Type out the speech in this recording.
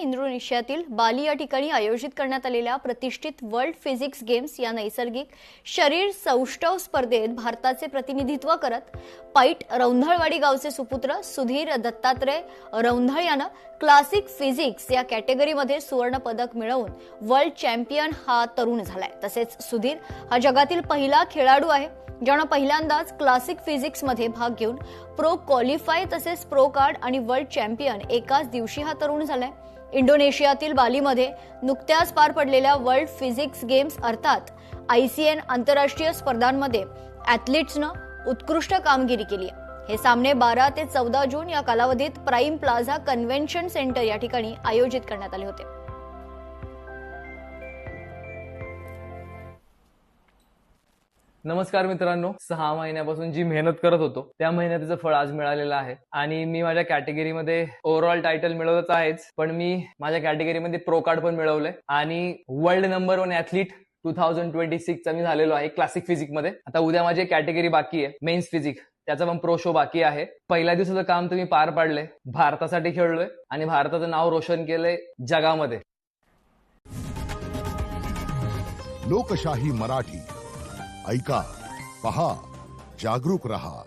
इंडोनेशियातील बाली या ठिकाणी आयोजित करण्यात आलेल्या प्रतिष्ठित वर्ल्ड फिजिक्स गेम्स या नैसर्गिक शरीर सौष्ठव स्पर्धेत भारताचे प्रतिनिधित्व करत पैठ रौंधळवाडी गावचे सुपुत्र सुधीर दत्तात्रय रौंधळ यानं क्लासिक फिजिक्स या कॅटेगरीमध्ये सुवर्ण पदक मिळवून वर्ल्ड चॅम्पियन हा तरुण झालाय। तसेच सुधीर हा जगातील पहिला खेळाडू आहे ज्यानं पहिल्यांदाच क्लासिक फिजिक्स मध्ये भाग घेऊन प्रो क्वालिफाय तसेच प्रो कार्ड आणि वर्ल्ड चॅम्पियन एकाच दिवशी हा तरुण झालाय। इंडोनेशियातील बालीमध्ये नुकत्याच पार पडलेल्या वर्ल्ड फिजिक्स गेम्स अर्थात ICN आंतरराष्ट्रीय स्पर्धांमध्ये ॲथलीट्सनं उत्कृष्ट कामगिरी केली आहे। हे सामने 12 ते 14 जून या कालावधीत प्राइम प्लाझा कन्व्हेन्शन सेंटर या ठिकाणी आयोजित करण्यात आले होते। नमस्कार मित्रांनो, 6 महिन्यापासून जी मेहनत करत होतो त्या मेहनतीचं फळ आज मिळालेलं आहे आणि मी माझ्या कॅटेगरीमध्ये ओव्हरऑल टायटल मिळवलंच आहेच, पण मी माझ्या कॅटेगरीमध्ये प्रो कार्ड पण मिळवलंय आणि वर्ल्ड नंबर 1 ॲथलीट 2026 चा मी झालेलो आहे क्लासिक फिजिक्स मध्ये। आता उद्या माझी कॅटेगरी बाकी आहे मेन्स फिजिक्स, त्याचा पण प्रो शो बाकी आहे। पहिल्या दिवसाचं काम तुम्ही पार पाडलंय, भारतासाठी खेळलोय आणि भारताचं नाव रोशन केलंय जगामध्ये। लोकशाही मराठी ऐका, पहा, जागरूक रहा।